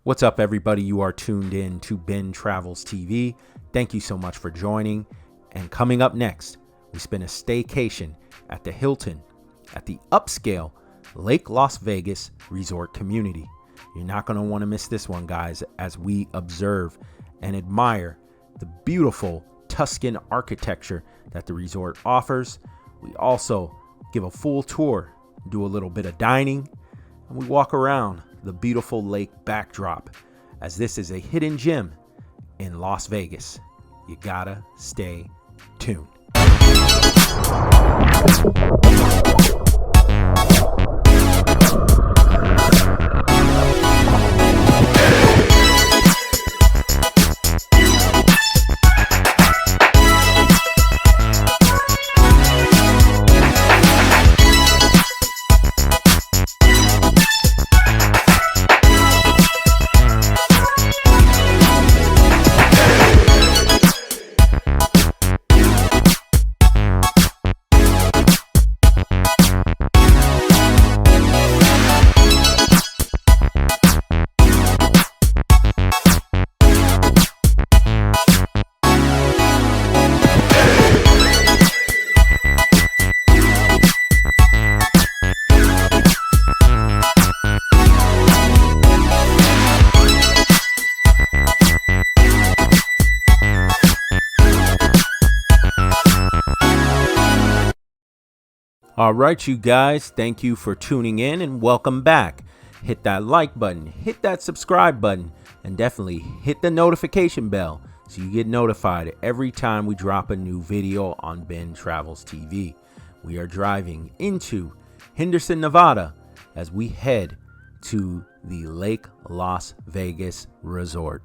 What's up, everybody? You are tuned in to Ben Travels TV. Thank you so much for joining. And coming up next, we spend a staycation at the Hilton at the upscale Lake Las Vegas resort community. You're not going to want to miss this one, guys, as we observe and admire the beautiful Tuscan architecture that the resort offers. We also give a full tour, do a little bit of dining, and we walk around the beautiful lake backdrop, as this is a hidden gem in Las Vegas. You gotta stay tuned. All right, you guys, thank you for tuning in and welcome back. Hit that like button, hit that subscribe button, and definitely hit the notification bell so you get notified every time we drop a new video on Ben Travels TV. We are driving into Henderson, Nevada, as we head to the Lake Las Vegas Resort.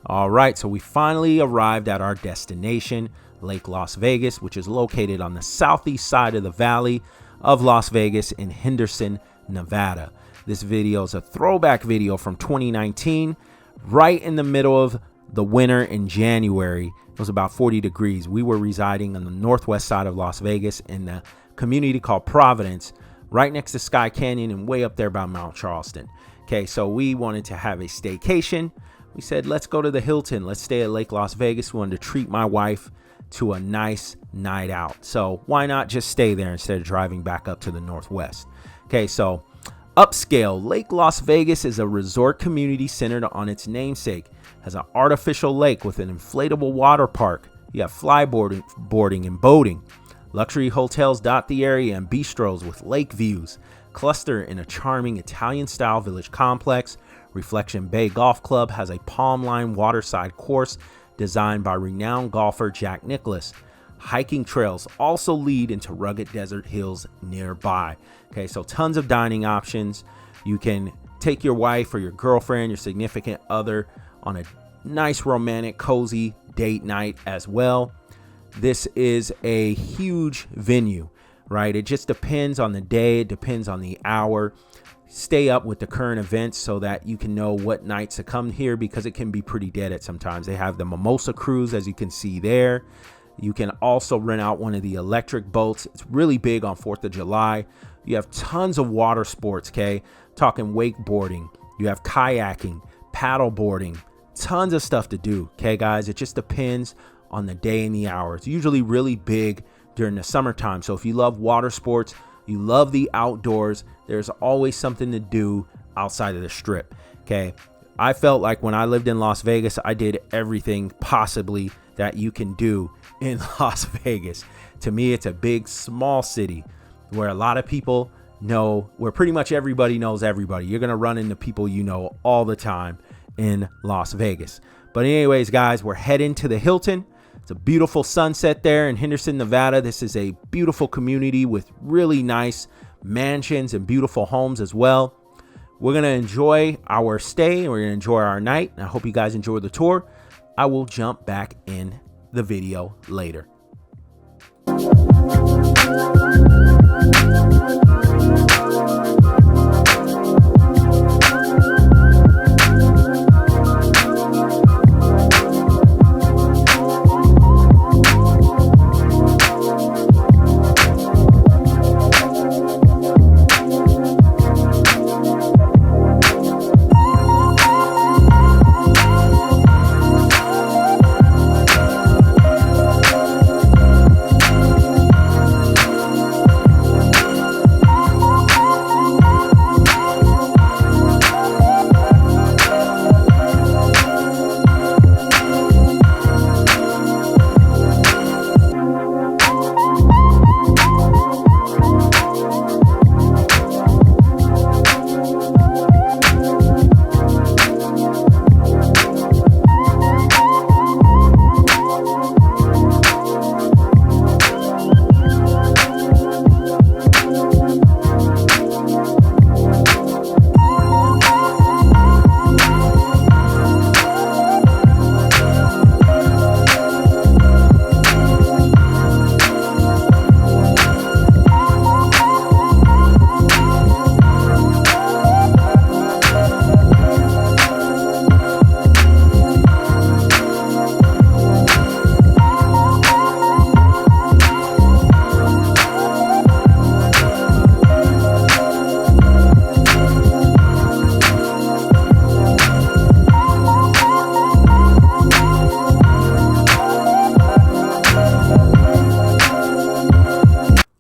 All right, so we finally arrived at our destination, Lake Las Vegas, which is located on the southeast side of the valley of Las Vegas in Henderson, Nevada. This video is a throwback video from 2019, right in the middle of the winter in January. It was about 40 degrees. We were residing on the northwest side of Las Vegas in the community called Providence, right next to Sky Canyon and way up there by Mount Charleston. Okay, so we wanted to have a staycation. We said, let's go to the Hilton. Let's stay at Lake Las Vegas. We wanted to treat my wife to a nice night out. So why not just stay there instead of driving back up to the northwest? Okay, so upscale Lake Las Vegas is a resort community centered on its namesake. It has an artificial lake with an inflatable water park. You have boarding and boating. Luxury hotels dot the area and bistros with lake views cluster in a charming Italian-style village complex. Reflection Bay Golf Club has a palm-lined waterside course designed by renowned golfer Jack Nicklaus. Hiking trails also lead into rugged desert hills nearby. Okay, so tons of dining options. You can take your wife or your girlfriend, your significant other on a nice romantic, cozy date night as well. This is a huge venue, right? It just depends on the day. It depends on the hour. Stay up with the current events so that you can know what nights to come here, because it can be pretty dead at sometimes. They have the Mimosa Cruise, as you can see there. You can also rent out one of the electric boats. It's really big on 4th of July. You have tons of water sports, okay? Talking wakeboarding. You have kayaking, paddle boarding, tons of stuff to do, okay, guys? It just depends on the day and the hour. It's usually really big during the summertime. So if you love water sports, you love the outdoors, there's always something to do outside of the strip. Okay, I felt like when I lived in Las Vegas, I did everything possibly that you can do in Las Vegas. To me, it's a big, small city where a lot of people where pretty much everybody knows everybody. You're going to run into people you know all the time in Las Vegas. But anyways, guys, we're heading to the Hilton. It's a beautiful sunset there in Henderson, Nevada. This is a beautiful community with really nice mansions and beautiful homes as well. We're going to enjoy our stay and we're going to enjoy our night. And I hope you guys enjoy the tour. I will jump back in the video later.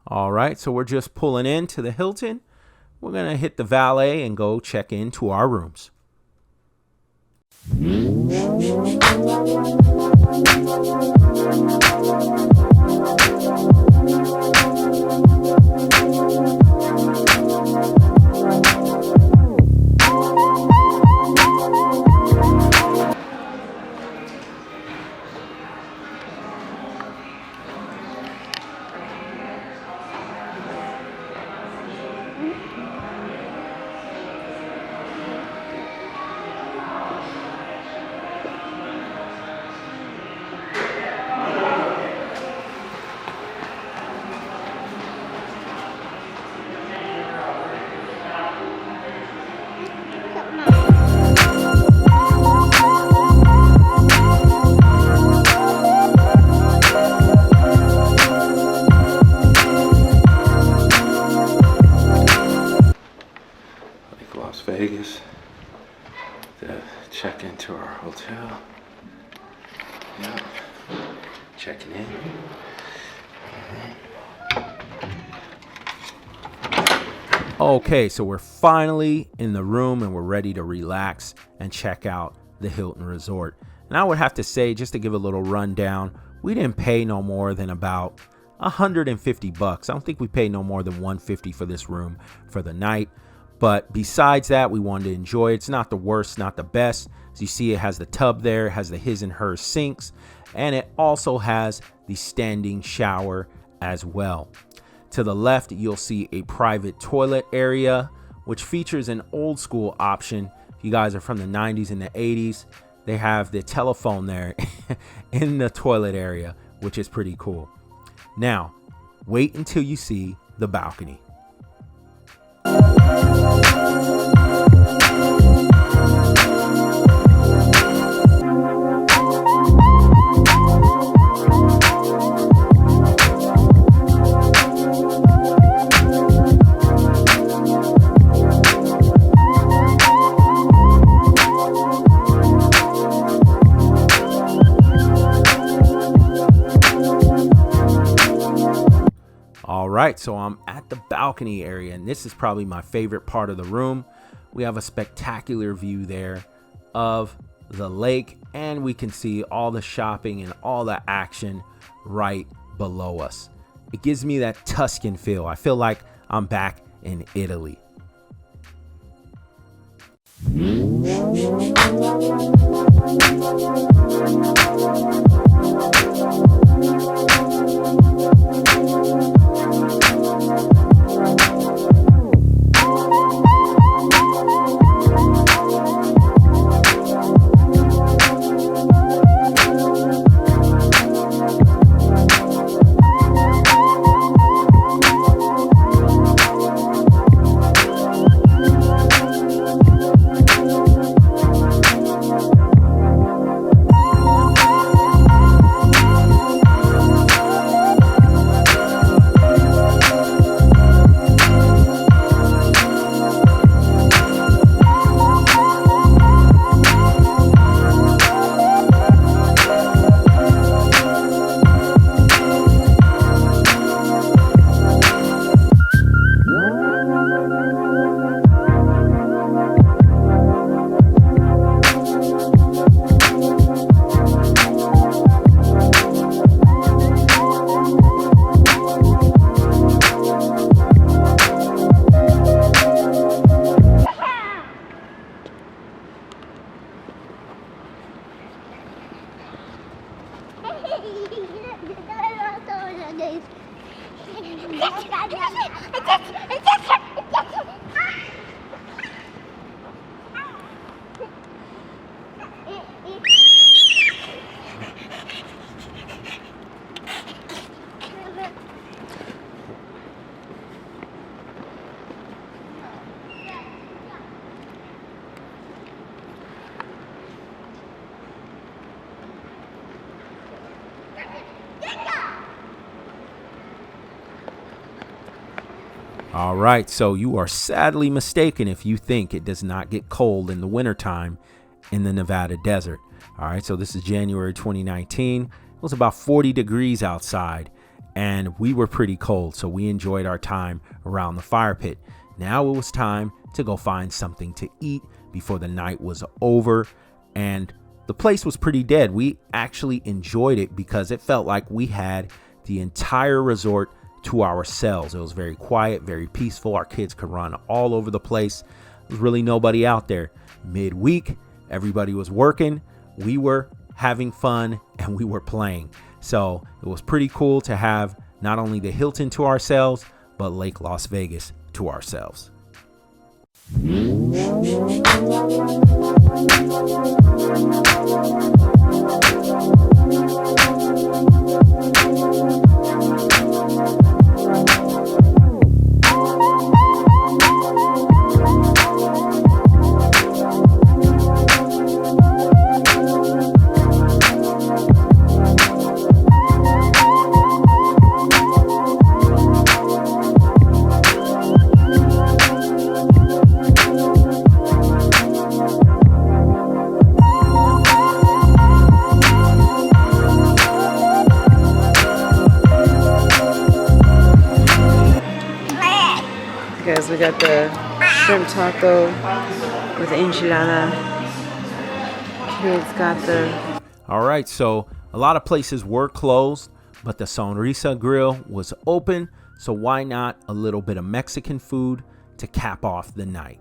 All right, so we're just pulling into the Hilton. We're going to hit the valet and go check into our rooms. Las Vegas to check into our hotel. Yep. Checking in. Okay, so we're finally in the room and we're ready to relax and check out the Hilton Resort. And I would have to say, just to give a little rundown, we didn't pay no more than about $150. I don't think we paid no more than $150 for this room for the night. But besides that, we wanted to enjoy it. It's not the worst, not the best. As you see, it has the tub there, it has the his and her sinks, and it also has the standing shower as well. To the left, you'll see a private toilet area, which features an old school option. If you guys are from the 90s and the 80s, they have the telephone there in the toilet area, which is pretty cool. Now, wait until you see the balcony. All right, so I'm at the balcony area, and this is probably my favorite part of the room. We have a spectacular view there of the lake, and we can see all the shopping and all the action right below us. It gives me that Tuscan feel. I feel like I'm back in Italy. All right, so you are sadly mistaken if you think it does not get cold in the wintertime in the Nevada desert. All right, so this is January 2019. It was about 40 degrees outside, and we were pretty cold, so we enjoyed our time around the fire pit. Now it was time to go find something to eat before the night was over, and the place was pretty dead. We actually enjoyed it because it felt like we had the entire resort to ourselves. It was very quiet, very peaceful. Our kids could run all over the place. There was really nobody out there. Midweek, everybody was working. We were having fun and we were playing. So it was pretty cool to have not only the Hilton to ourselves, but Lake Las Vegas to ourselves. We got the shrimp taco with enchilada. Kids got the... All right, so a lot of places were closed, but the Sonrisa Grill was open. So why not a little bit of Mexican food to cap off the night?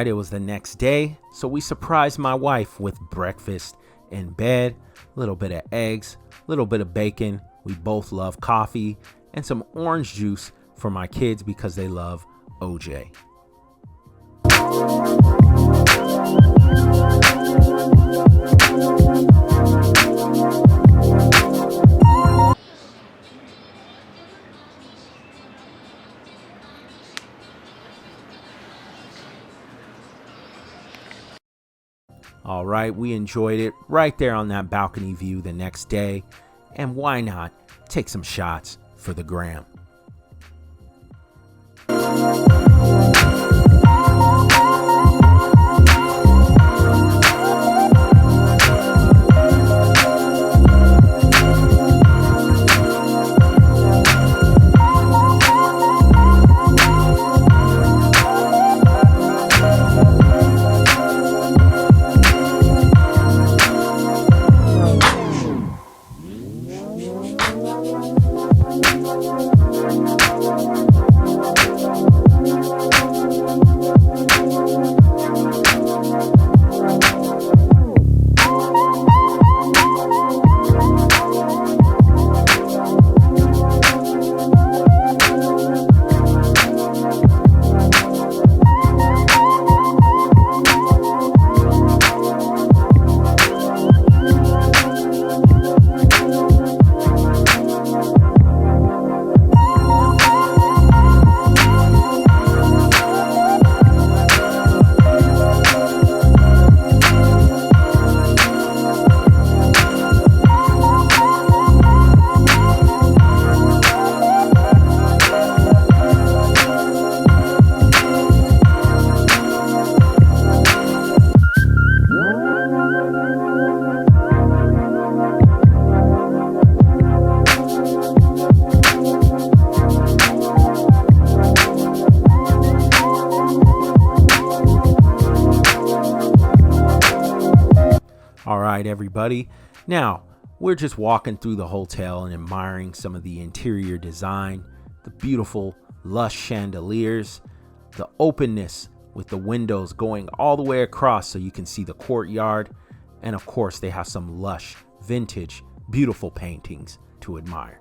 It was the next day, so we surprised my wife with breakfast in bed, a little bit of eggs, a little bit of bacon. We both love coffee, and some orange juice for my kids because they love OJ. All right, we enjoyed it right there on that balcony view the next day. And why not take some shots for the gram? All right, everybody. Now, we're just walking through the hotel and admiring some of the interior design, the beautiful, lush chandeliers, the openness with the windows going all the way across so you can see the courtyard. And of course, they have some lush, vintage, beautiful paintings to admire.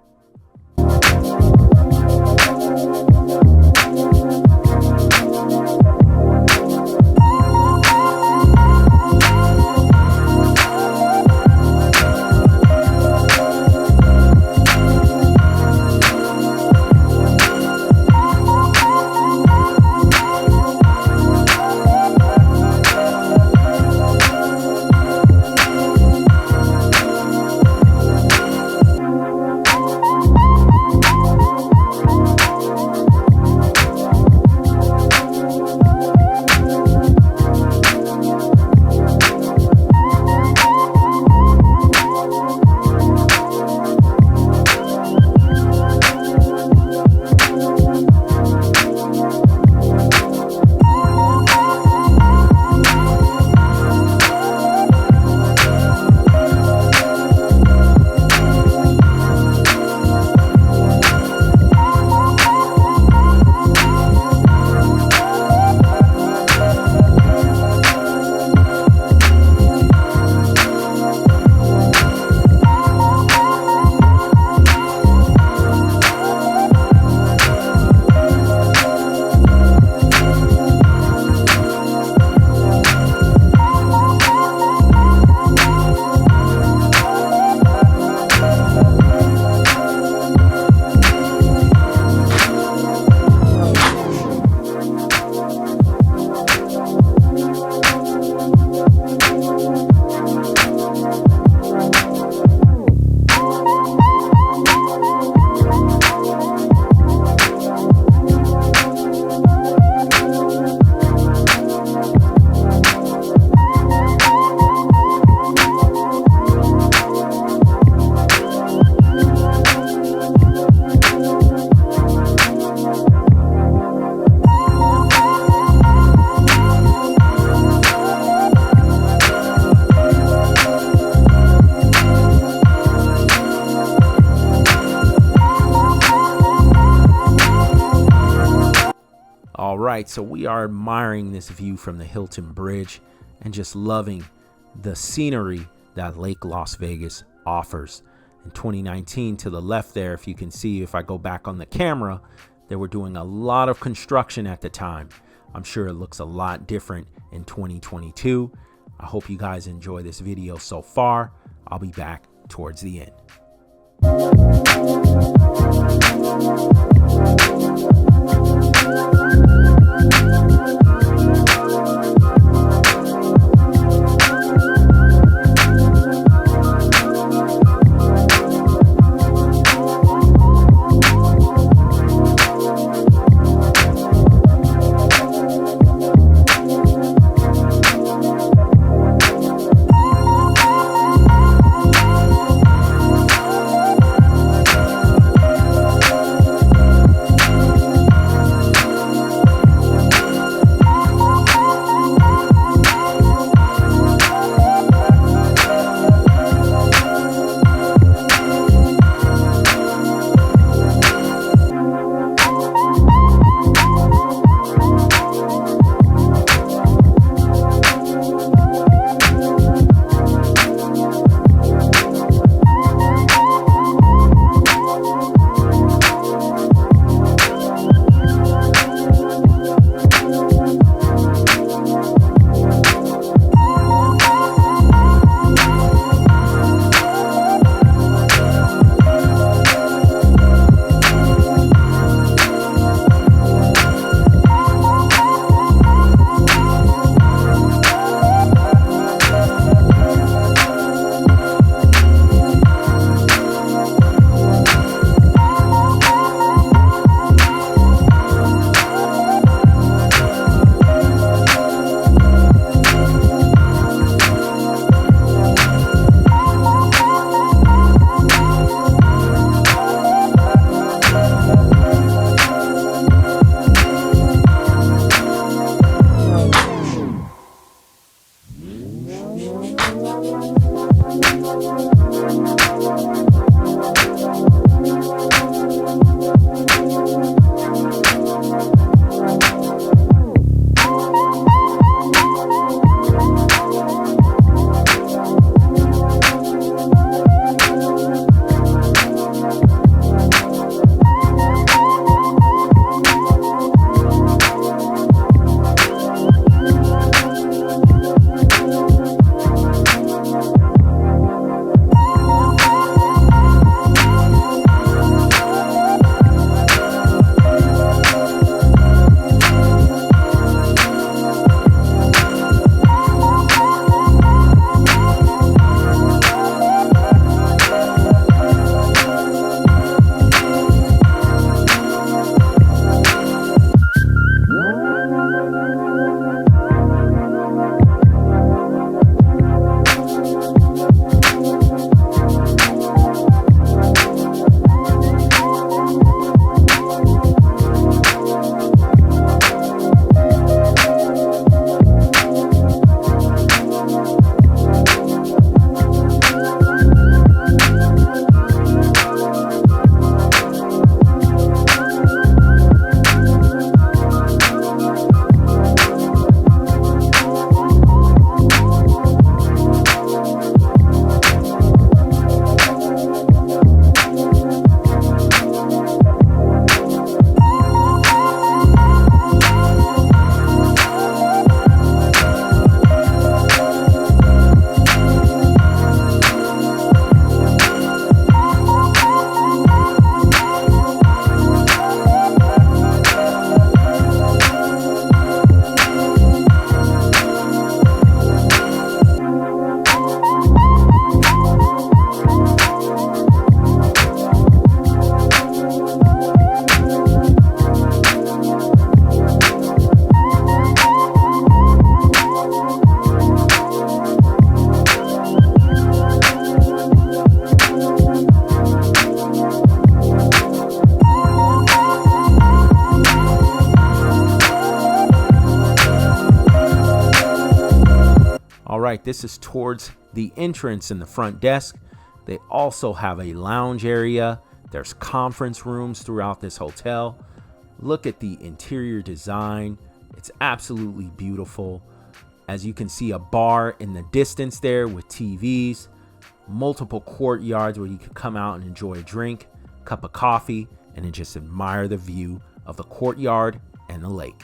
All right, so we are admiring this view from the Hilton Bridge and just loving the scenery that Lake Las Vegas offers. In 2019, to the left there, if you can see, if I go back on the camera, They were doing a lot of construction at the time. I'm sure it looks a lot different in 2022. I hope you guys enjoy this video so far. I'll be back towards the end. right, this is towards the entrance in the front desk. They also have a lounge area. There's conference rooms throughout this hotel. Look at the interior design. It's absolutely beautiful. As you can see, a bar in the distance there with TVs, multiple courtyards where you can come out and enjoy a drink, cup of coffee, and then just admire the view of the courtyard and the lake.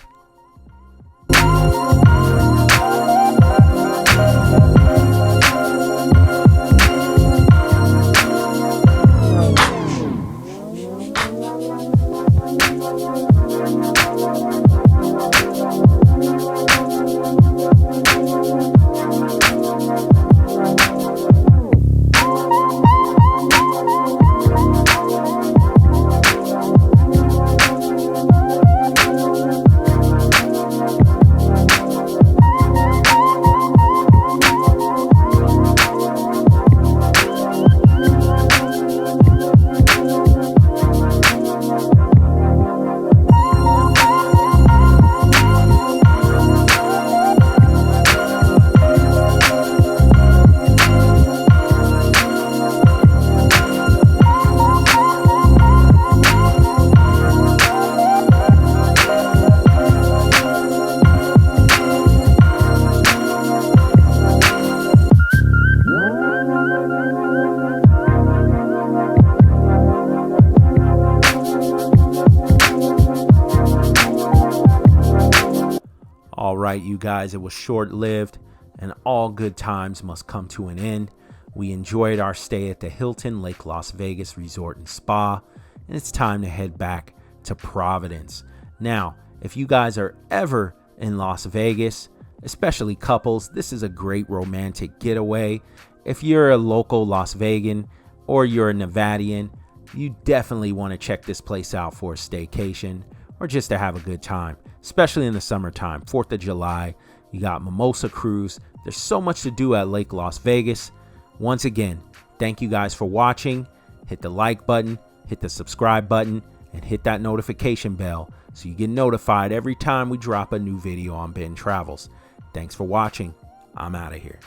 All right, you guys, it was short-lived, and all good times must come to an end. We enjoyed our stay at the Hilton Lake Las Vegas Resort and Spa, and it's time to head back to Providence. Now, if you guys are ever in Las Vegas, especially couples, this is a great romantic getaway. If you're a local Las Vegan or you're a Nevadian, you definitely want to check this place out for a staycation or just to have a good time, especially in the summertime. 4th of July, you got Mimosa Cruise. There's so much to do at Lake Las Vegas. Once again, thank you guys for watching. Hit the like button, hit the subscribe button, and hit that notification bell so you get notified every time we drop a new video on Ben Travels. Thanks for watching. I'm out of here.